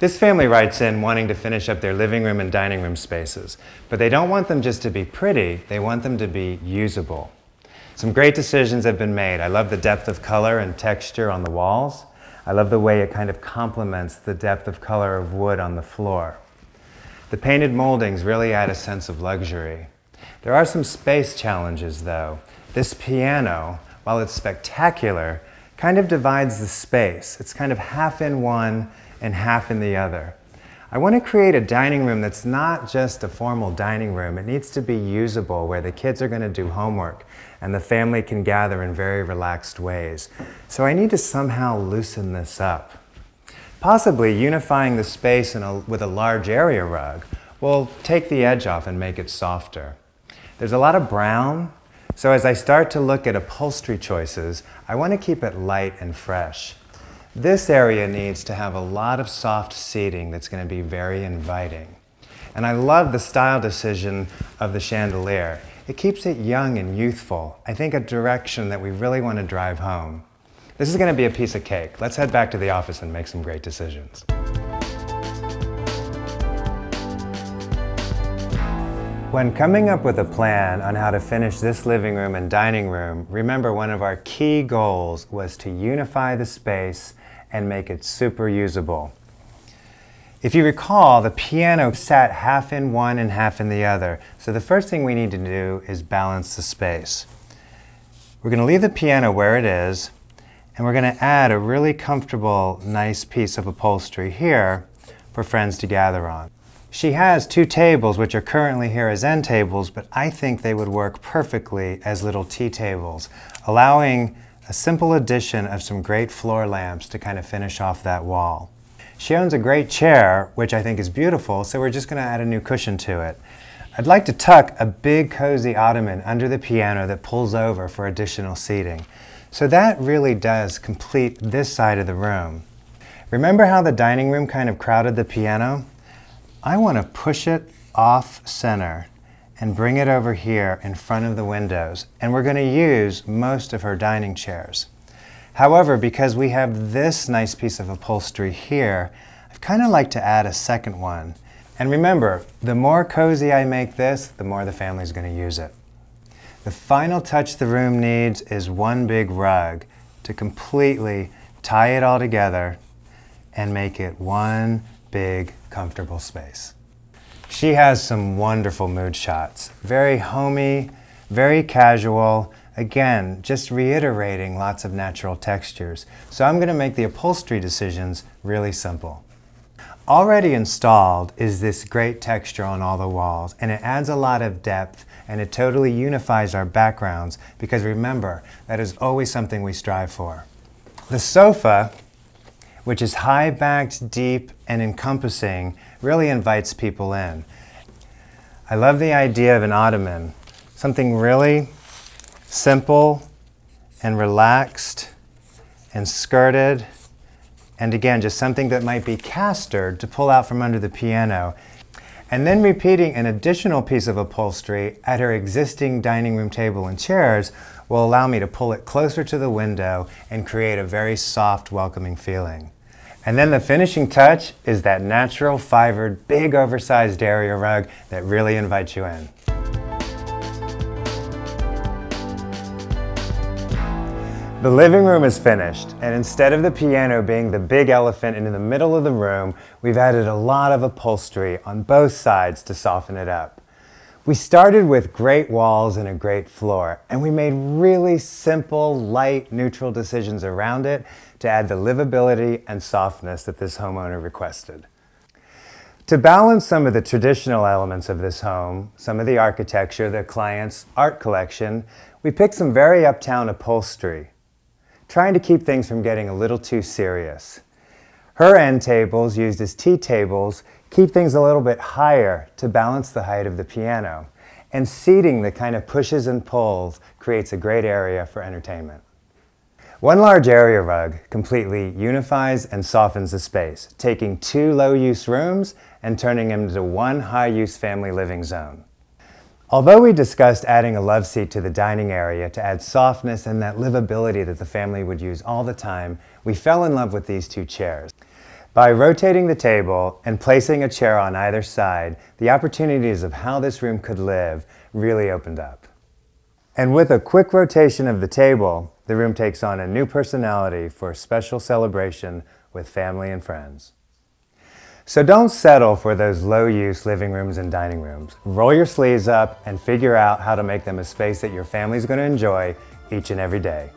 This family writes in wanting to finish up their living room and dining room spaces, but they don't want them just to be pretty, they want them to be usable. Some great decisions have been made. I love the depth of color and texture on the walls. I love the way it kind of complements the depth of color of wood on the floor. The painted moldings really add a sense of luxury. There are some space challenges though. This piano, while it's spectacular, kind of divides the space. It's kind of half in one and half in the other. I want to create a dining room that's not just a formal dining room. It needs to be usable, where the kids are going to do homework and the family can gather in very relaxed ways. So I need to somehow loosen this up. Possibly unifying the space with a large area rug will take the edge off and make it softer. There's a lot of brown, so as I start to look at upholstery choices, I want to keep it light and fresh. This area needs to have a lot of soft seating that's going to be very inviting. And I love the style decision of the chandelier. It keeps it young and youthful. I think a direction that we really want to drive home. This is going to be a piece of cake. Let's head back to the office and make some great decisions. When coming up with a plan on how to finish this living room and dining room, remember one of our key goals was to unify the space and make it super usable. If you recall, the piano sat half in one and half in the other, so the first thing we need to do is balance the space. We're going to leave the piano where it is, and we're going to add a really comfortable, nice piece of upholstery here for friends to gather on. She has two tables which are currently here as end tables, but I think they would work perfectly as little tea tables, allowing a simple addition of some great floor lamps to kind of finish off that wall. She owns a great chair, which I think is beautiful, so we're just going to add a new cushion to it. I'd like to tuck a big cozy ottoman under the piano that pulls over for additional seating. So that really does complete this side of the room. Remember how the dining room kind of crowded the piano? I want to push it off center and bring it over here in front of the windows, and we're going to use most of her dining chairs. However, because we have this nice piece of upholstery here, I'd kind of like to add a second one. And remember, the more cozy I make this, the more the family's going to use it. The final touch the room needs is one big rug to completely tie it all together and make it one big, comfortable space. She has some wonderful mood shots. Very homey, very casual. Again, just reiterating lots of natural textures. So I'm going to make the upholstery decisions really simple. Already installed is this great texture on all the walls, and it adds a lot of depth, and it totally unifies our backgrounds, because remember, that is always something we strive for. The sofa, which is high-backed, deep, and encompassing, really invites people in. I love the idea of an ottoman, something really simple and relaxed and skirted, and again, just something that might be castered to pull out from under the piano. And then repeating an additional piece of upholstery at her existing dining room table and chairs will allow me to pull it closer to the window and create a very soft, welcoming feeling. And then the finishing touch is that natural fibered, big oversized area rug that really invites you in. The living room is finished, and instead of the piano being the big elephant in the middle of the room, we've added a lot of upholstery on both sides to soften it up. We started with great walls and a great floor, and we made really simple, light, neutral decisions around it to add the livability and softness that this homeowner requested. To balance some of the traditional elements of this home, some of the architecture, the client's art collection, we picked some very uptown upholstery, trying to keep things from getting a little too serious. Her end tables, used as tea tables, keep things a little bit higher to balance the height of the piano. And seating that kind of pushes and pulls creates a great area for entertainment. One large area rug completely unifies and softens the space, taking two low-use rooms and turning them into one high-use family living zone. Although we discussed adding a love seat to the dining area to add softness and that livability that the family would use all the time, we fell in love with these two chairs. By rotating the table and placing a chair on either side, the opportunities of how this room could live really opened up. And with a quick rotation of the table, the room takes on a new personality for a special celebration with family and friends. So don't settle for those low-use living rooms and dining rooms. Roll your sleeves up and figure out how to make them a space that your family's going to enjoy each and every day.